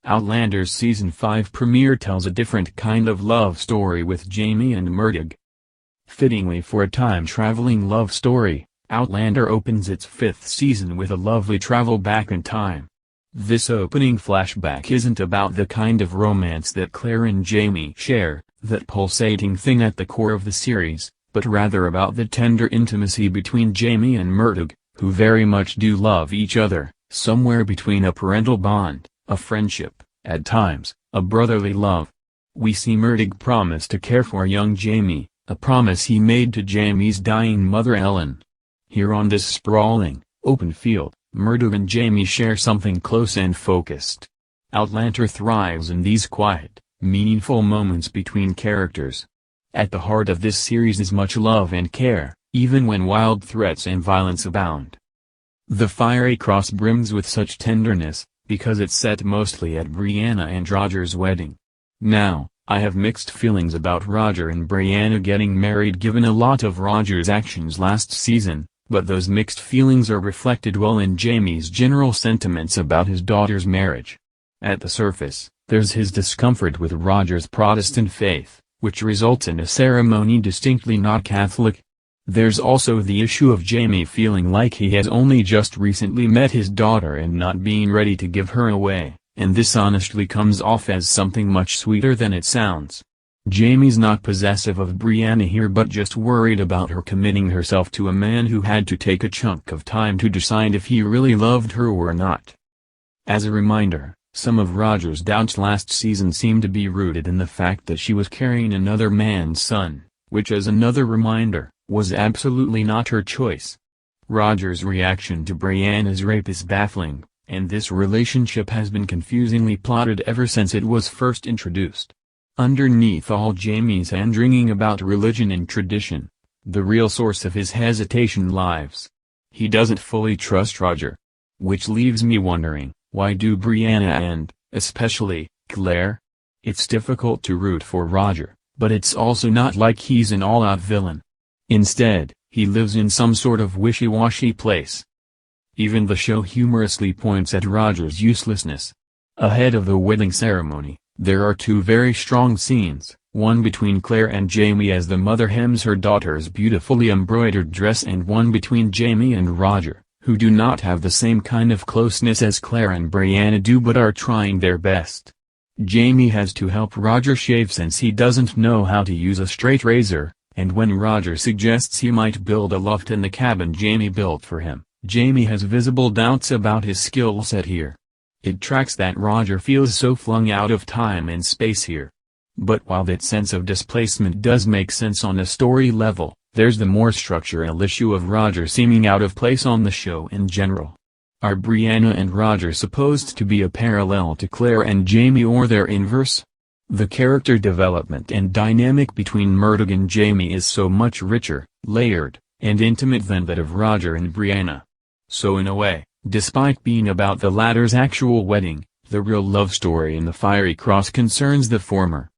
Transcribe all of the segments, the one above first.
Outlander's Season 5 premiere tells a different kind of love story with Jamie and Murtagh. Fittingly for a time-traveling love story, Outlander opens its 5th season with a lovely travel back in time. This opening flashback isn't about the kind of romance that Claire and Jamie share, that pulsating thing at the core of the series, but rather about the tender intimacy between Jamie and Murtagh, who very much do love each other, somewhere between a parental bond, a friendship, at times, a brotherly love. We see Murtagh promise to care for young Jamie, a promise he made to Jamie's dying mother Ellen. Here on this sprawling, open field, Murtagh and Jamie share something close and focused. Outlander thrives in these quiet, meaningful moments between characters. At the heart of this series is much love and care, even when wild threats and violence abound. The Fiery Cross brims with such tenderness, because it's set mostly at Brianna and Roger's wedding. Now, I have mixed feelings about Roger and Brianna getting married given a lot of Roger's actions last season, but those mixed feelings are reflected well in Jamie's general sentiments about his daughter's marriage. At the surface, there's his discomfort with Roger's Protestant faith, which results in a ceremony distinctly not Catholic. There's also the issue of Jamie feeling like he has only just recently met his daughter and not being ready to give her away, and this honestly comes off as something much sweeter than it sounds. Jamie's not possessive of Brianna here but just worried about her committing herself to a man who had to take a chunk of time to decide if he really loved her or not. As a reminder, some of Roger's doubts last season seemed to be rooted in the fact that she was carrying another man's son, which as another reminder, was absolutely not her choice. Roger's reaction to Brianna's rape is baffling, and this relationship has been confusingly plotted ever since it was first introduced. Underneath all Jamie's hand-wringing about religion and tradition, the real source of his hesitation lies. He doesn't fully trust Roger. Which leaves me wondering, why do Brianna and, especially, Claire? It's difficult to root for Roger, but it's also not like he's an all-out villain. Instead, he lives in some sort of wishy-washy place. Even the show humorously points at Roger's uselessness. Ahead of the wedding ceremony, there are two very strong scenes, one between Claire and Jamie as the mother hems her daughter's beautifully embroidered dress and one between Jamie and Roger, who do not have the same kind of closeness as Claire and Brianna do but are trying their best. Jamie has to help Roger shave since he doesn't know how to use a straight razor, and when Roger suggests he might build a loft in the cabin Jamie built for him, Jamie has visible doubts about his skill set here. It tracks that Roger feels so flung out of time and space here. But while that sense of displacement does make sense on a story level, there's the more structural issue of Roger seeming out of place on the show in general. Are Brianna and Roger supposed to be a parallel to Claire and Jamie or their inverse? The character development and dynamic between Murtagh and Jamie is so much richer, layered, and intimate than that of Roger and Brianna. So in a way, despite being about the latter's actual wedding, the real love story in the Fiery Cross concerns the former.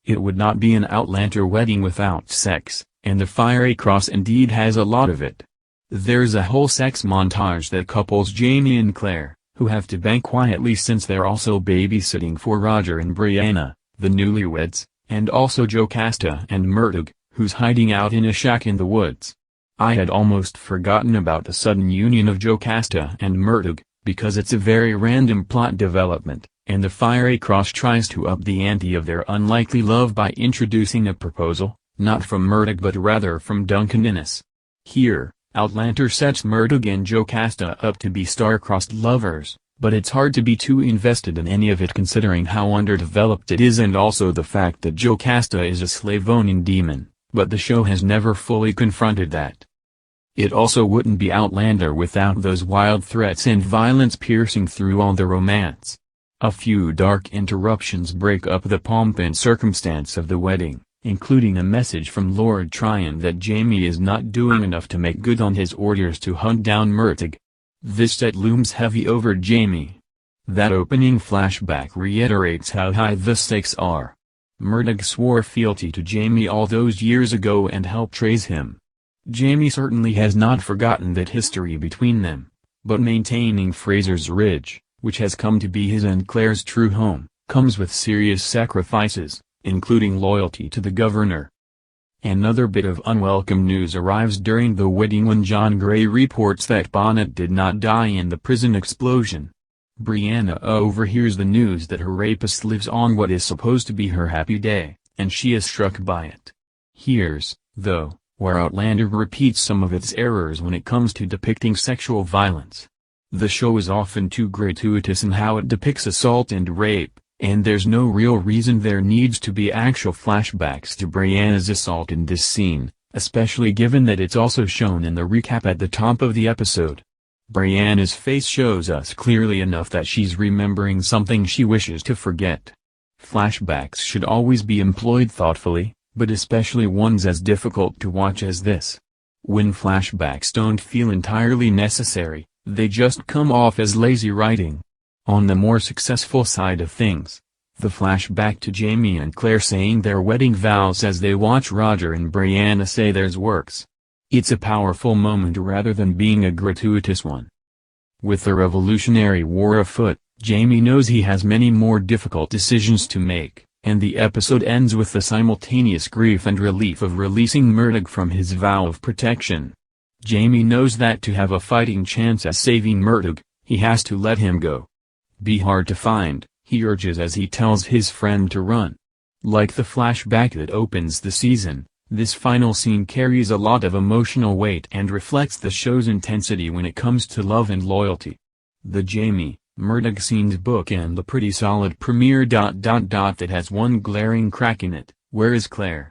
It would not be an Outlander wedding without sex, and the Fiery Cross indeed has a lot of it. There's a whole sex montage that couples Jamie and Claire, who have to bang quietly since they're also babysitting for Roger and Brianna, the newlyweds, and also Jocasta and Murtagh, who's hiding out in a shack in the woods. I had almost forgotten about the sudden union of Jocasta and Murtagh, because it's a very random plot development, and the Fiery Cross tries to up the ante of their unlikely love by introducing a proposal, not from Murtagh but rather from Duncan Innes. Here, Outlander sets Murtagh and Jocasta up to be star-crossed lovers, but it's hard to be too invested in any of it considering how underdeveloped it is and also the fact that Jocasta is a Slavonian demon, but the show has never fully confronted that. It also wouldn't be Outlander without those wild threats and violence piercing through all the romance. A few dark interruptions break up the pomp and circumstance of the wedding, including a message from Lord Tryon that Jamie is not doing enough to make good on his orders to hunt down Murtagh. This set looms heavy over Jamie. That opening flashback reiterates how high the stakes are. Murtagh swore fealty to Jamie all those years ago and helped raise him. Jamie certainly has not forgotten that history between them, but maintaining Fraser's Ridge, which has come to be his and Claire's true home, comes with serious sacrifices, including loyalty to the governor. Another bit of unwelcome news arrives during the wedding when John Gray reports that Bonnet did not die in the prison explosion. Brianna overhears the news that her rapist lives on what is supposed to be her happy day, and she is struck by it. Here's, though, where Outlander repeats some of its errors when it comes to depicting sexual violence. The show is often too gratuitous in how it depicts assault and rape, and there's no real reason there needs to be actual flashbacks to Brianna's assault in this scene, especially given that it's also shown in the recap at the top of the episode. Brianna's face shows us clearly enough that she's remembering something she wishes to forget. Flashbacks should always be employed thoughtfully, but especially ones as difficult to watch as this. When flashbacks don't feel entirely necessary, they just come off as lazy writing. On the more successful side of things, the flashback to Jamie and Claire saying their wedding vows as they watch Roger and Brianna say theirs works. It's a powerful moment rather than being a gratuitous one. With the Revolutionary War afoot, Jamie knows he has many more difficult decisions to make, and the episode ends with the simultaneous grief and relief of releasing Murtagh from his vow of protection. Jamie knows that to have a fighting chance at saving Murtagh, he has to let him go. Be hard to find, he urges as he tells his friend to run. Like the flashback that opens the season, this final scene carries a lot of emotional weight and reflects the show's intensity when it comes to love and loyalty. The Jamie, Murtagh scenes bookend a pretty solid premiere. That has one glaring crack in it. Where is Claire?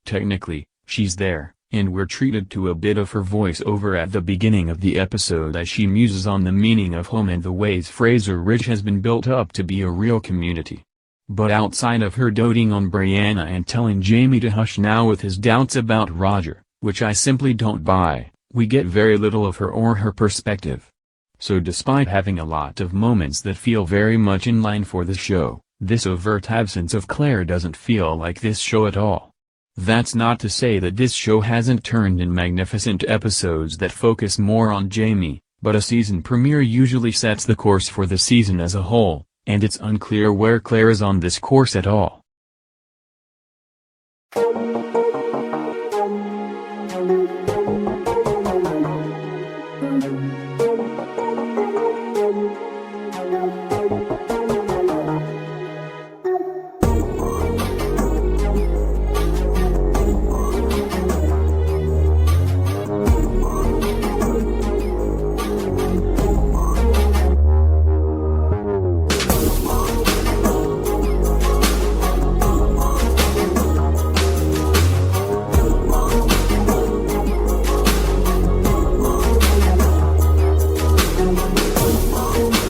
Technically, she's there, and we're treated to a bit of her voice-over at the beginning of the episode as she muses on the meaning of home and the ways Fraser Ridge has been built up to be a real community. But outside of her doting on Brianna and telling Jamie to hush now with his doubts about Roger, which I simply don't buy, we get very little of her or her perspective. So despite having a lot of moments that feel very much in line for the show, this overt absence of Claire doesn't feel like this show at all. That's not to say that this show hasn't turned in magnificent episodes that focus more on Jamie, but a season premiere usually sets the course for the season as a whole, and it's unclear where Claire is on this course at all.